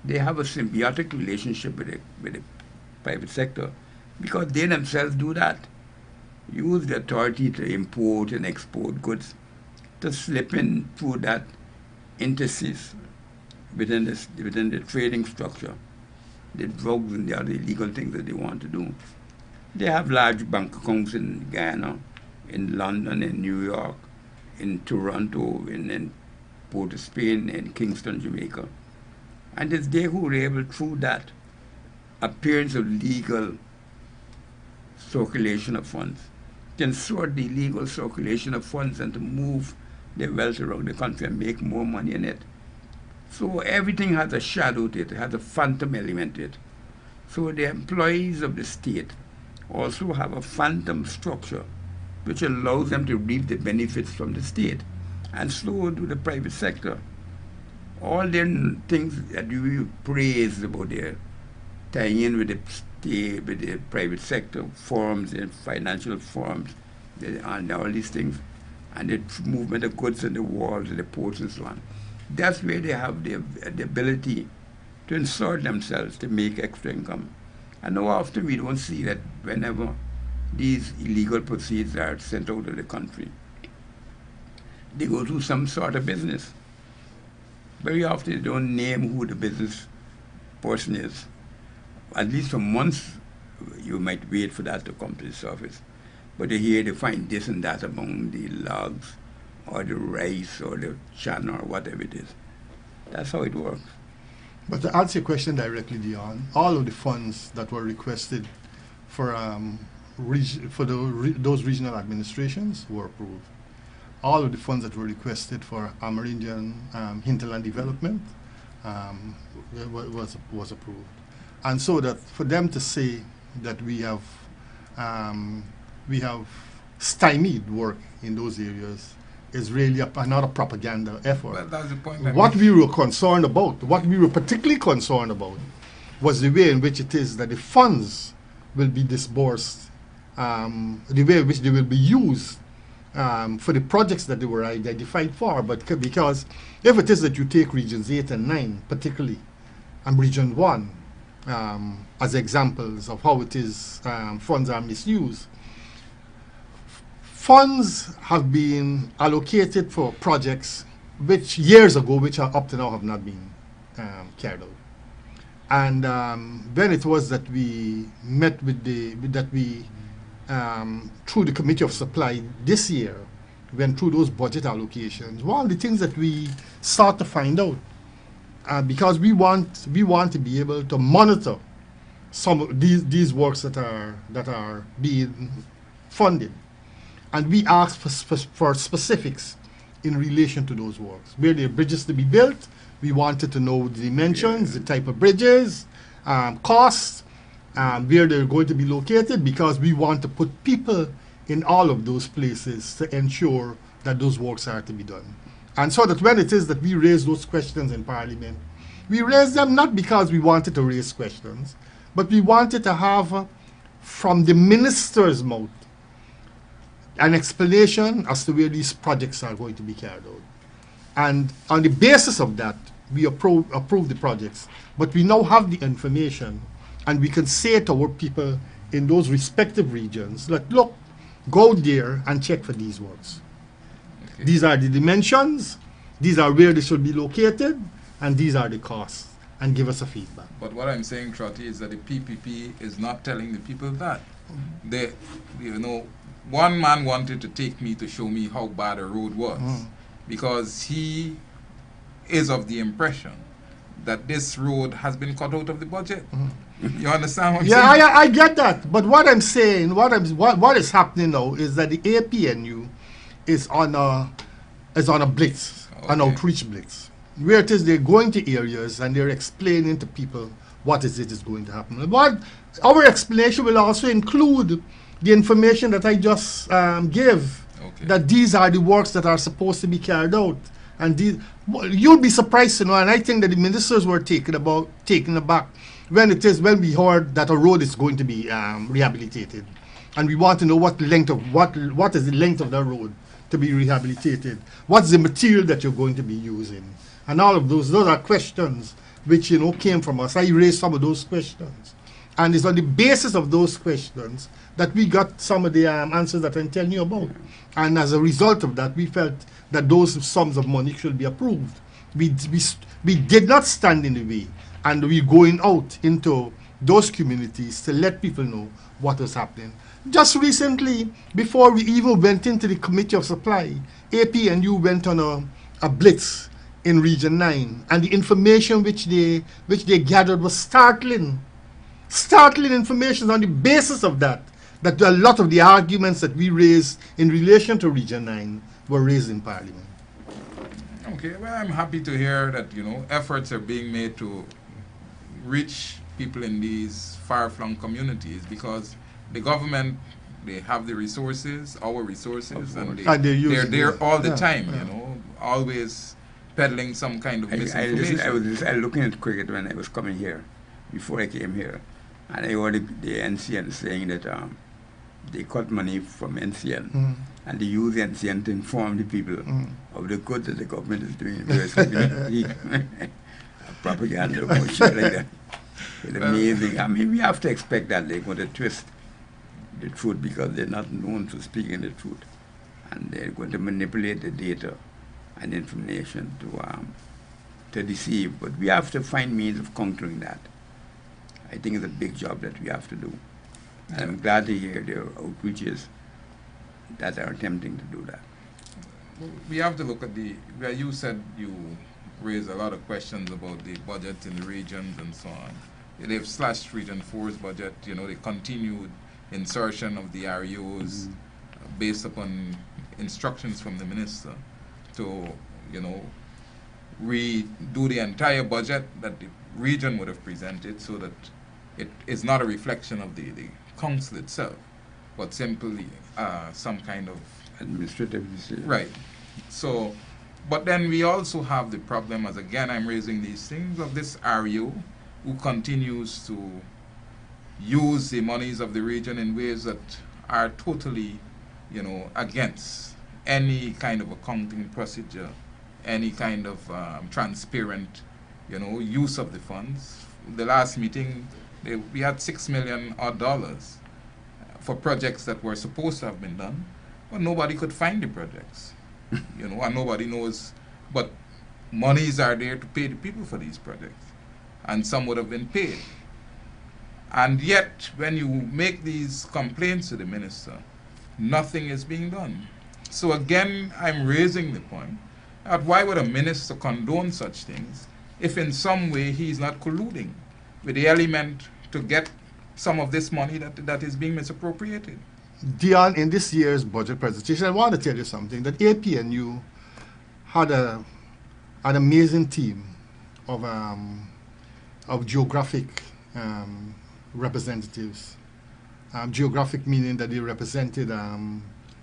they have a symbiotic relationship with the private sector, because they themselves do that. Use the authority to import and export goods, to slip in through that interstice within the trading structure, the drugs and the other illegal things that they want to do. They have large bank accounts in Guyana, in London, in New York, in Toronto, in Port of Spain, in Kingston, Jamaica. And it's they who were able, through that appearance of legal circulation of funds, to insert the illegal circulation of funds and to move their wealth around the country and make more money in it. So everything has a shadow to it, it has a phantom element to it. So the employees of the state also have a phantom structure which allows them to reap the benefits from the state, and so do the private sector. All their things that we praise about their tying in with the state, with the private sector firms and financial firms, and all these things, and the movement of goods in the walls and the ports and so on. That's where they have the ability to insert themselves to make extra income. And how often we don't see that whenever these illegal proceeds are sent out of the country, they go to some sort of business. Very often they don't name who the business person is. At least for months you might wait for that to come to the surface. But here they find this and that among the logs or the rice or the chana or whatever it is. That's how it works. But to answer your question directly, Dion, all of the funds that were requested for those regional administrations were approved. All of the funds that were requested for Amerindian hinterland development was approved. And so that for them to say that we have stymied work in those areas is really another propaganda effort. Well, that's the point. What we were concerned about, what we were particularly concerned about, was the way in which it is that the funds will be disbursed, the way in which they will be used for the projects that they were identified for. But because if it is that you take regions 8 and 9 particularly, and region 1 as examples of how it is funds are misused, funds have been allocated for projects which years ago, which are up to now have not been carried out. And then it was that we met with through the Committee of Supply this year, went through those budget allocations. One of the things that we start to find out, because we want to be able to monitor some of these works that are being funded. And we asked for specifics in relation to those works. Where there are bridges to be built, we wanted to know the dimensions, the type of bridges, costs, where they're going to be located, because we want to put people in all of those places to ensure that those works are to be done. And so that when it is that we raise those questions in Parliament, we raise them not because we wanted to raise questions, but we wanted to have from the minister's mouth an explanation as to where these projects are going to be carried out. And on the basis of that, we approve the projects. But we now have the information, and we can say to our people in those respective regions that, look, go there and check for these works. Okay. These are the dimensions, these are where they should be located, and these are the costs, and give us a feedback. But what I'm saying, Trotty, is that the PPP is not telling the people that. They, one man wanted to take me to show me how bad a road was, because he is of the impression that this road has been cut out of the budget. You understand what I'm Yeah, saying? I get that. But what I'm saying, what is happening now is that the APNU is on a blitz, an Okay. outreach blitz, where it is they're going to areas and they're explaining to people what is going to happen. But our explanation will also include the information that I just gave, Okay. that these are the works that are supposed to be carried out. And you'll be surprised to know, and I think that the ministers were taken aback when we heard that a road is going to be rehabilitated, and we want to know what is the length of that road to be rehabilitated, what's the material that you're going to be using, and all of those are questions which came from us. I raised some of those questions, and it's on the basis of those questions that we got some of the answers that I'm telling you about. And as a result of that, we felt that those sums of money should be approved. We did not stand in the way, and we're going out into those communities to let people know what was happening. Just recently, before we even went into the Committee of Supply, APNU went on a blitz in Region 9, and the information which they gathered was startling information. On the basis of that a lot of the arguments that we raised in relation to Region 9 were raised in Parliament. Okay, well, I'm happy to hear that, efforts are being made to reach people in these far-flung communities, because the government, they have the resources, our resources, and they're there all the time, always peddling some kind of misinformation. I was looking at cricket when I was coming here, before I came here, and I heard the NCN saying that they cut money from NCN, and they use NCN to inform the people of the good that the government is doing in various communities. Propaganda, bullshit like that. It's amazing. I mean, we have to expect that they're going to twist the truth, because they're not known for speaking the truth, and they're going to manipulate the data and information to deceive. But we have to find means of countering that. I think it's a big job that we have to do. And I'm glad to hear there are outreaches that are attempting to do that. We have to look at where you said you raised a lot of questions about the budget in the regions and so on. They've slashed Region 4's budget. They continued insertion of the REOs based upon instructions from the minister to, redo the entire budget that the region would have presented, so that it is not a reflection of the council itself, but simply some kind of administrative decision. Right. So, but then we also have the problem, as again I'm raising these things, of this REO who continues to use the monies of the region in ways that are totally, against any kind of accounting procedure, any kind of transparent, use of the funds. The last meeting, we had $6 million odd for projects that were supposed to have been done, but nobody could find the projects, and nobody knows. But monies are there to pay the people for these projects, and some would have been paid. And yet, when you make these complaints to the minister, nothing is being done. So again, I'm raising the point that why would a minister condone such things if in some way he's not colluding with the element to get some of this money that is being misappropriated? Dion, in this year's budget presentation, I want to tell you something, that APNU had an amazing team of geographic representatives. Geographic meaning that they represented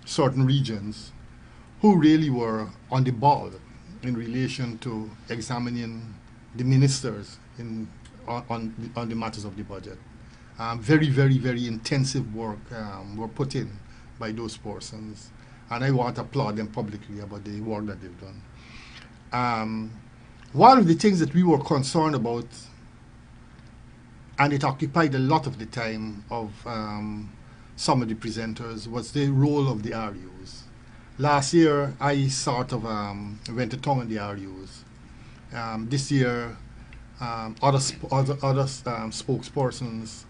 certain regions who really were on the ball in relation to examining the ministers on the matters of the budget. Very, very, very intensive work were put in by those persons, and I want to applaud them publicly about the work that they've done. One of the things that we were concerned about, and it occupied a lot of the time of some of the presenters, was the role of the REOs. Last year, I sort of went to town on the REOs. This year, other spokespersons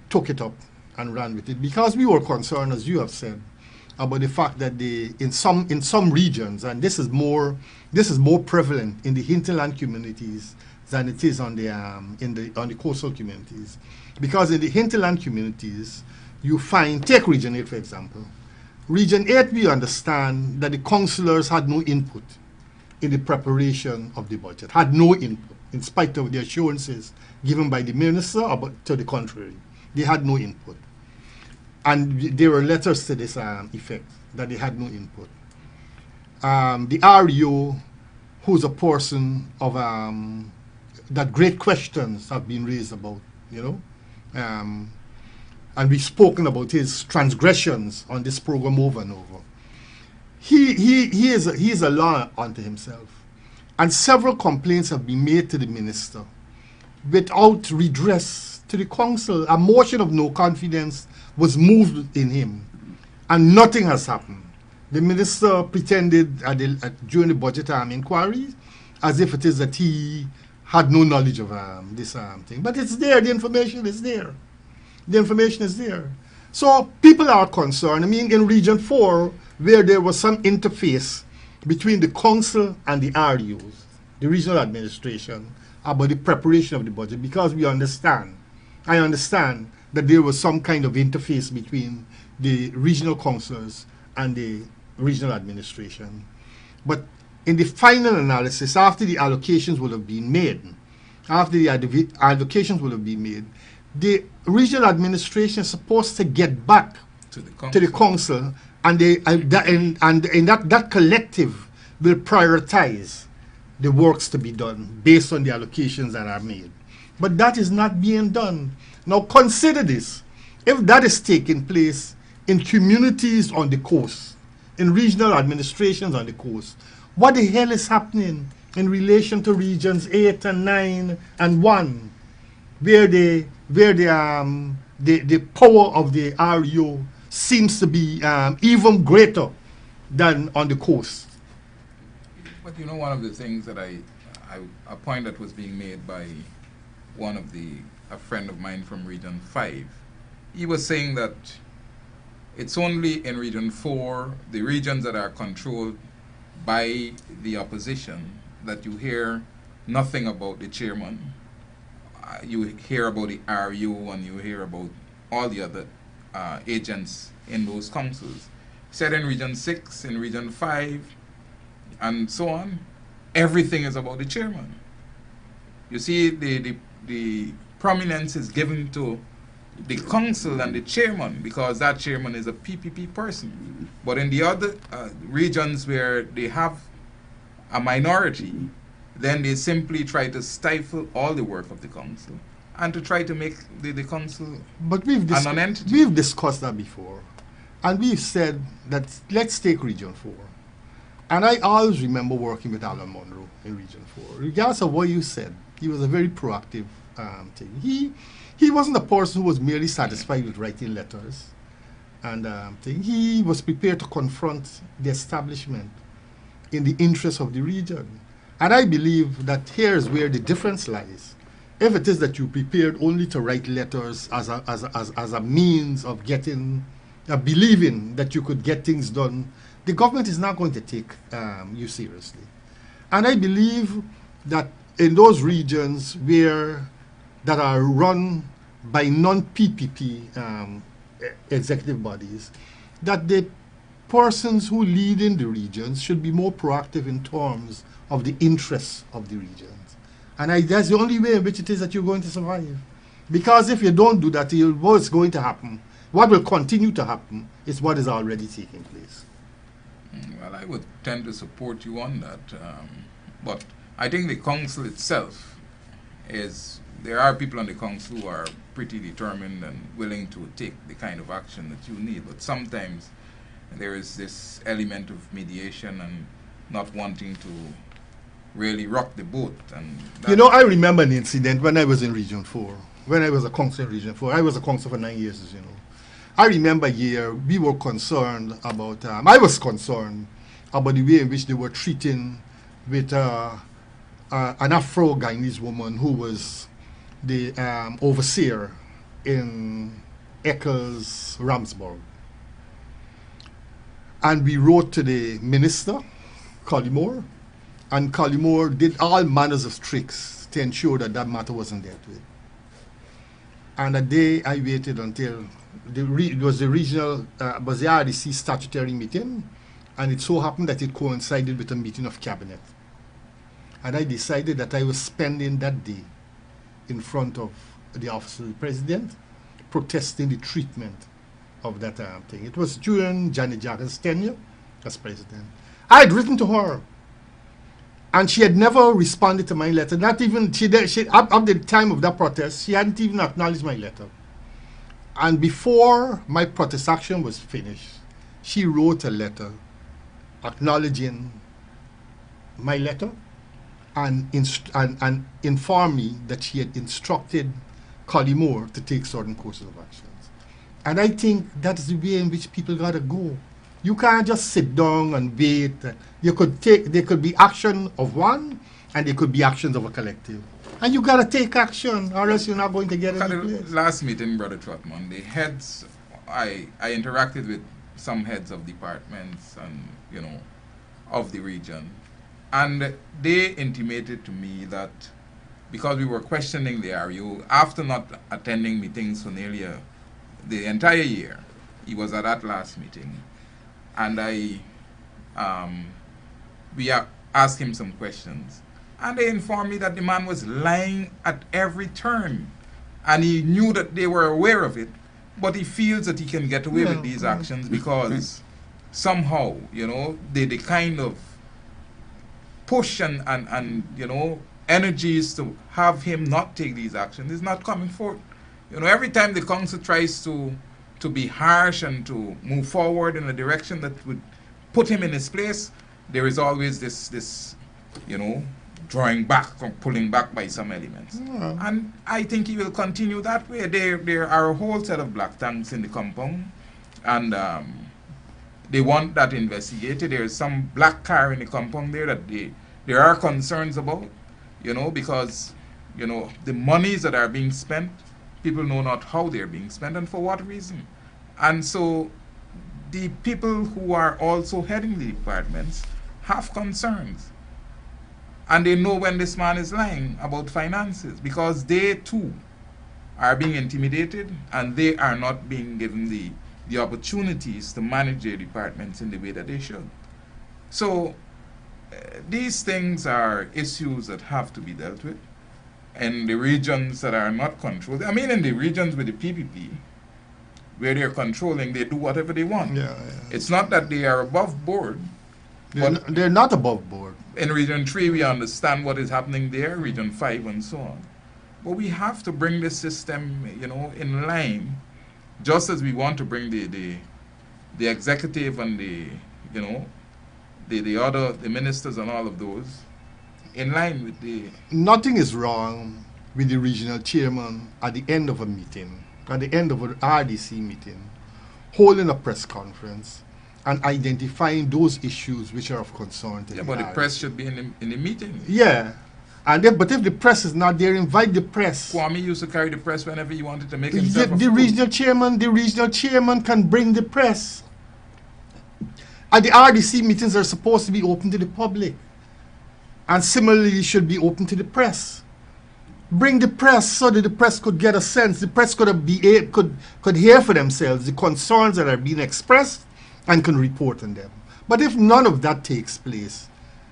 took it up and ran with it, because we were concerned, as you have said, about the fact that in some regions, and this is more prevalent in the hinterland communities than it is on the coastal communities, because in the hinterland communities you find, take Region 8 for example. Region 8, we understand that the councillors had no input in the preparation of the budget, had no input, in spite of the assurances given by the minister, but to the contrary, they had no input. And there were letters to this effect, that they had no input. The REO, who's a person of that great questions have been raised about, and we've spoken about his transgressions on this program over and over. He is a law unto himself, and several complaints have been made to the minister without redress to the council. A motion of no confidence was moved in him, and nothing has happened. The minister pretended during the budget inquiry as if it is that he had no knowledge of this thing. But it's there, the information is there. The information is there. So people are concerned. I mean, in Region 4, where there was some interface between the council and the RUs, the regional administration, about the preparation of the budget, because I understand that there was some kind of interface between the regional councillors and the regional administration. But in the final analysis, after the allocations would have been made, the regional administration is supposed to get back to the council, and that collective will prioritize the works to be done based on the allocations that are made. But that is not being done. Now consider this. If that is taking place in communities on the coast, in regional administrations on the coast, what the hell is happening in relation to regions 8 and 9 and 1, where the power of the REO seems to be even greater than on the coast? But one of the things that a point that was being made by a friend of mine from Region 5, he was saying that it's only in Region 4, the regions that are controlled by the opposition, that you hear nothing about the chairman. You hear about the RU, and you hear about all the other agents in those councils. Said in Region 6, in Region 5, and so on, everything is about the chairman. You see, the prominence is given to the council and the chairman, because that chairman is a PPP person. But in the other regions where they have a minority, then they simply try to stifle all the work of the council and to try to make the council a non-entity. We've discussed that before, and we've said that let's take Region 4. And I always remember working with Alan Monroe in Region 4. Regardless of what you said, he was a very proactive thing. He wasn't a person who was merely satisfied with writing letters and he was prepared to confront the establishment in the interest of the region. And I believe that here's where the difference lies. If it is that you prepared only to write letters as a means of getting, believing that you could get things done, the government is not going to take you seriously. And I believe that in those regions that are run by non-PPP executive bodies, that the persons who lead in the regions should be more proactive in terms of the interests of the regions. And that's the only way in which it is that you're going to survive. Because if you don't do that, what's going to happen, what will continue to happen, is what is already taking place. Well, I would tend to support you on that. But I think the council itself there are people on the council who are pretty determined and willing to take the kind of action that you need. But sometimes there is this element of mediation and not wanting to really rock the boat. And I remember an incident when I was in Region 4, when I was a councillor in Region 4. I was a councillor for 9 years, as you know. I remember a year we were concerned about, I was concerned about the way in which they were treating with an Afro-Guyanese woman who was the overseer in Eccles, Ramsburg. And we wrote to the minister, Collymore, and Collymore did all manners of tricks to ensure that that matter wasn't dealt with. And a day I waited until it was the regional, was the RDC statutory meeting, and it so happened that it coincided with a meeting of cabinet. And I decided that I was spending that day in front of the office of the president, protesting the treatment of that thing. It was during Janet Jackson's tenure as president. I had written to her, and she had never responded to my letter. Not even, up the time of that protest, she hadn't even acknowledged my letter. And before my protest action was finished, she wrote a letter acknowledging my letter and informed me that she had instructed Collymore to take certain courses of actions. And I think that's the way in which people gotta go. You can't just sit down and wait. There could be action of one, and there could be actions of a collective. And you gotta take action, or else you're not going to get any place. Last meeting, Brother Trotman, the heads, I interacted with some heads of departments and, of the region. And they intimated to me that because we were questioning the RU, after not attending meetings for nearly the entire year, he was at that last meeting. And we asked him some questions. And they informed me that the man was lying at every turn. And he knew that they were aware of it, but he feels that he can get away with these actions because somehow, they kind of push and energies to have him not take these actions is not coming forth. Every time the council tries to be harsh and to move forward in a direction that would put him in his place, there is always this drawing back or pulling back by some elements. And I think he will continue that way. There are a whole set of black tanks in the compound, and they want that investigated. There is some black car in the compound there that there are concerns about, because, the monies that are being spent, people know not how they're being spent and for what reason. And so the people who are also heading the departments have concerns. And they know when this man is lying about finances, because they too are being intimidated and they are not being given the opportunities to manage their departments in the way that they should. So these things are issues that have to be dealt with. And the regions that are not controlled, in the regions with the PPP, where they're controlling, they do whatever they want. It's not that they are above board. They're not above board. In Region 3, we understand what is happening there, Region 5 and so on. But we have to bring the system, in line, just as we want to bring the executive and the ministers and all of those in line with the... Nothing is wrong with the regional chairman at the end of a meeting, at the end of an RDC meeting, holding a press conference and identifying those issues which are of concern to the but RDC. the press should be in the meeting. Yeah. But if the press is not there, invite the press. Kwame used to carry the press whenever he wanted to make himself the regional chairman can bring the press. And the RDC meetings are supposed to be open to the public. And similarly should be open to the press. Bring the press so that the press could get a sense. The press could hear for themselves the concerns that are being expressed and can report on them. But if none of that takes place,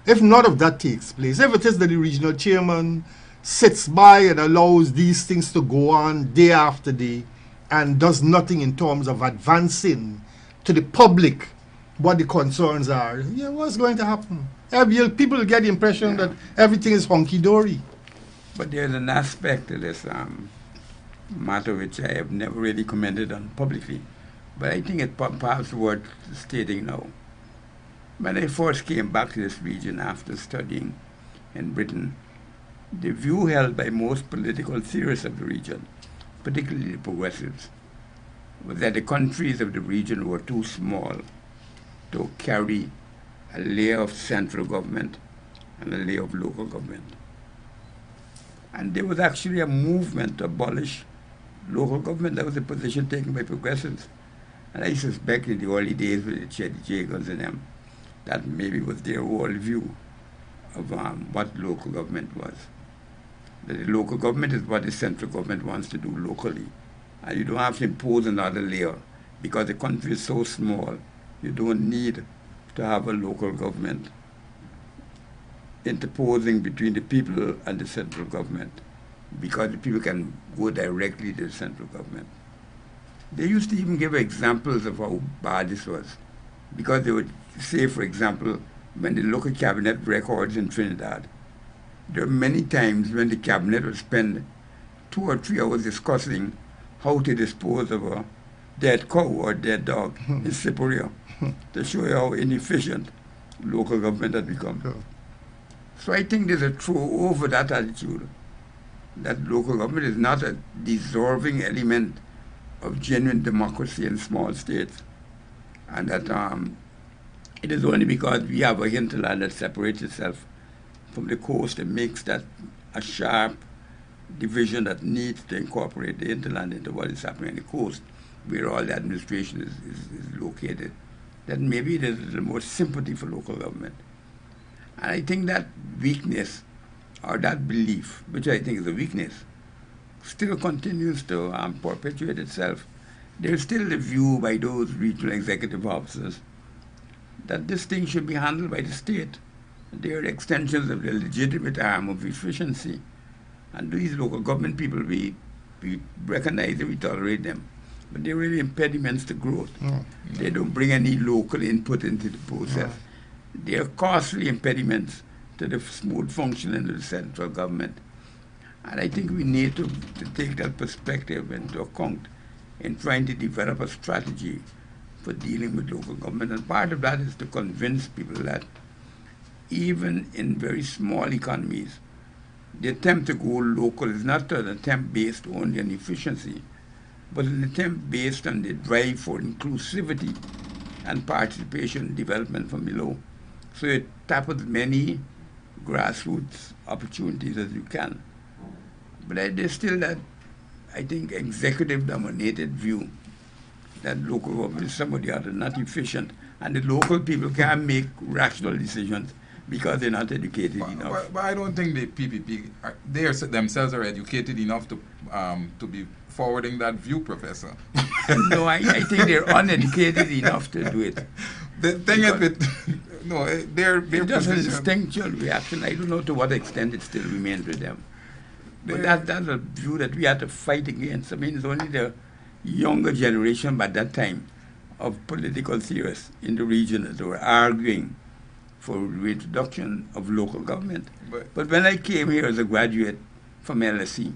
if it is that the regional chairman sits by and allows these things to go on day after day and does nothing in terms of advancing to the public what the concerns are, what's going to happen? People get the impression that everything is hunky-dory. But there's an aspect to this matter which I have never really commented on publicly, but I think it's perhaps worth stating now. When I first came back to this region after studying in Britain, the view held by most political theorists of the region, particularly the progressives, was that the countries of the region were too small to carry a layer of central government and a layer of local government. And there was actually a movement to abolish local government. That was the position taken by progressives. And I suspect in the early days with the Chetty Jagans and them, that maybe was their whole view of what local government was. That the local government is what the central government wants to do locally. And you don't have to impose another layer because the country is so small, you don't need to have a local government interposing between the people and the central government because the people can go directly to the central government. They used to even give examples of how bad this was because they would say, for example, when they look at cabinet records in Trinidad, there are many times when the cabinet would spend 2 or 3 hours discussing how to dispose of a dead cow or dead dog in Cypria to show you how inefficient local government had become. So I think there's a throw over that attitude that local government is not a deserving element of genuine democracy in small states, and that it is only because we have a hinterland that separates itself from the coast and makes that a sharp division that needs to incorporate the hinterland into what is happening on the coast, where all the administration is located, that maybe there's a little more sympathy for local government. And I think that weakness, or that belief, which I think is a weakness, still continues to perpetuate itself. There's still the view by those regional executive officers that this thing should be handled by the state. They are extensions of the legitimate arm of efficiency. And these local government people, we recognize and we tolerate them. But they're really impediments to growth. They don't bring any local input into the process. They are costly impediments to the smooth functioning of the central government. And I think we need to take that perspective into account in trying to develop a strategy for dealing with local government. And part of that is to convince people that even in very small economies, the attempt to go local is not an attempt based only on efficiency, but an attempt based on the drive for inclusivity and participation and development from below. So it tackles many grassroots opportunities as you can. But there's still that, I think, executive-dominated view that local government is some or the other not efficient, and the local people can't make rational decisions because they're not educated enough. But I don't think the PPP, themselves are educated enough to be forwarding that view, Professor. No, I think they're uneducated enough to do it. The thing is with, no, their just an position. instinctual reaction. I don't know to what extent it still remains with them. But that's a view that we have to fight against. I mean, it's only the younger generation by that time of political theorists in the region that were arguing for reintroduction of local government. But when I came here as a graduate from LSE,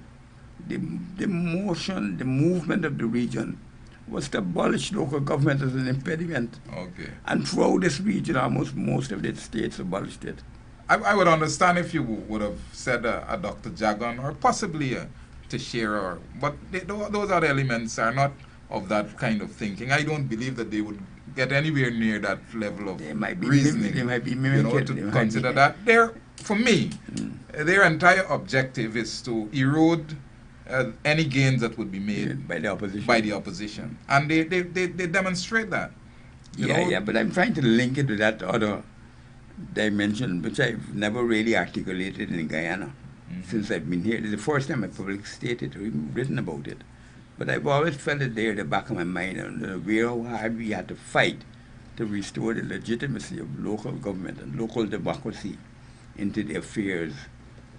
the movement of the region was to abolish local government as an impediment. Okay. And throughout this region, almost most of the states abolished it. I would understand if you would have said a Dr. Jagan or possibly a Teixeira, but those other elements are not of that kind of thinking. I don't believe that they would get anywhere near that level of reasoning. They might be to consider that. For me, their entire objective is to erode any gains that would be made by the opposition. And they demonstrate that. Yeah, but I'm trying to link it to that other dimension, which I've never really articulated in Guyana since I've been here. It's the first time I've publicly stated or even written about it. But I've always felt it there at the back of my mind, and aware how hard we had to fight to restore the legitimacy of local government and local democracy into the affairs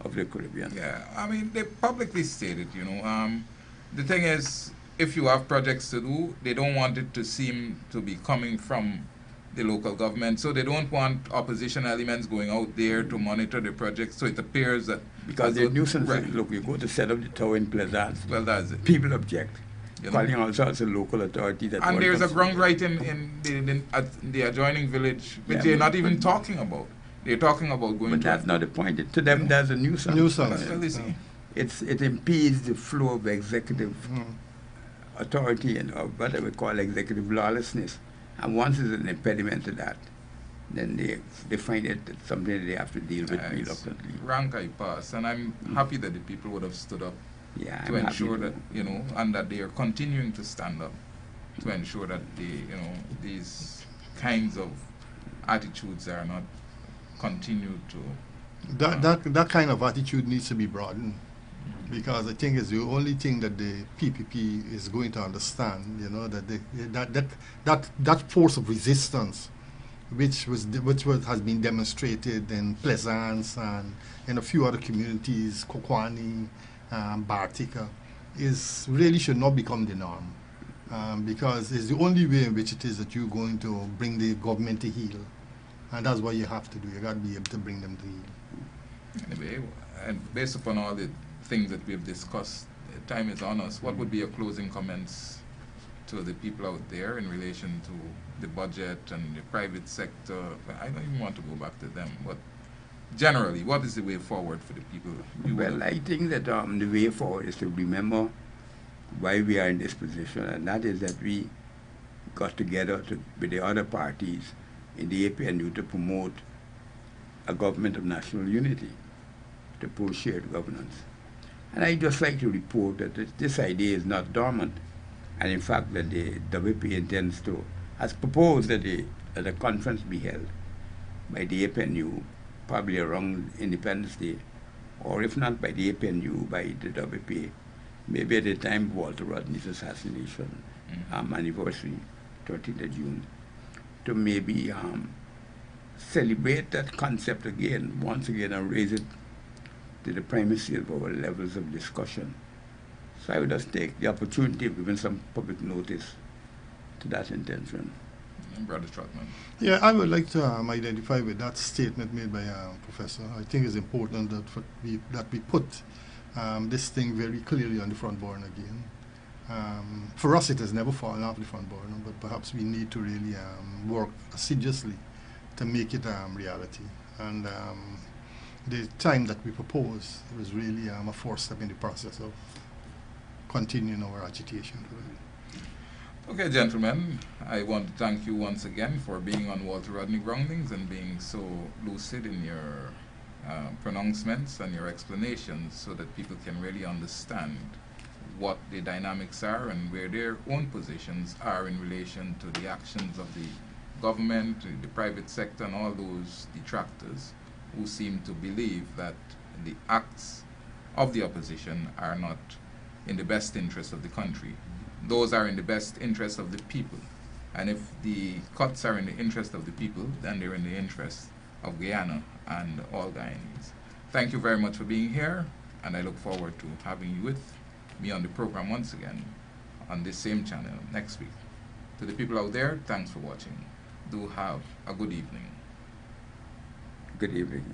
of the Caribbean. Yeah, I mean, they publicly stated, the thing is, if you have projects to do, they don't want it to seem to be coming from the local government, so they don't want opposition elements going out there to monitor the projects, so it appears that... Because they're nuisance. Right. Look, you go to set up the tower in Pleasance. Well, that's it. People object. Calling all sorts of local authorities. And there's a ground right in the adjoining village, which they're not even talking about. They're talking about going But that's not the point. To them, that's a nuisance. It impedes the flow of executive authority and or what I would call executive lawlessness. And once there's an impediment to that, then they find it something that they have to deal with reluctantly. Rank I pass, and I'm happy that the people would have stood up to ensure that, and that they are continuing to stand up to ensure that these kinds of attitudes are not continued to. That kind of attitude needs to be broadened, because I think it's the only thing that the PPP is going to understand. That force of resistance, which has been demonstrated in Plaisance and in a few other communities, Kokwani, Bartica, is really should not become the norm, because it's the only way in which it is that you're going to bring the government to heel, and that's what you have to do. You got to be able to bring them to heel. Anyway, and based upon all the things that we've discussed, time is on us. What would be your closing comments to the people out there in relation to the budget and the private sector? I don't even want to go back to them, but generally, what is the way forward for the people? Well, I think that the way forward is to remember why we are in this position, and that is that we got together with the other parties in the APNU to promote a government of national unity, to push shared governance. And I'd just like to report that this idea is not dormant, and in fact that the WP intends to, has proposed that a conference be held by the APNU, probably around Independence Day, or if not by the APNU, by the WP, maybe at the time of Walter Rodney's assassination anniversary, 13th of June, to maybe celebrate that concept again, once again, and raise it to the primacy of our levels of discussion. So I would just take the opportunity of giving some public notice to that intention. Brother Trotman. Yeah, I would like to identify with that statement made by Professor. I think it's important that we put this thing very clearly on the front burner again. For us, it has never fallen off the front burner, but perhaps we need to really work assiduously to make it reality. And the time that we propose was really a first step in the process of continuing our agitation for it. Okay, gentlemen, I want to thank you once again for being on Walter Rodney Groundings and being so lucid in your pronouncements and your explanations, so that people can really understand what the dynamics are and where their own positions are in relation to the actions of the government, the private sector, and all those detractors who seem to believe that the acts of the opposition are not in the best interest of the country. Those are in the best interest of the people. And if the cuts are in the interest of the people, then they're in the interest of Guyana and all Guyanese. Thank you very much for being here, and I look forward to having you with me on the program once again on this same channel next week. To the people out there, thanks for watching. Do have a good evening. Good evening.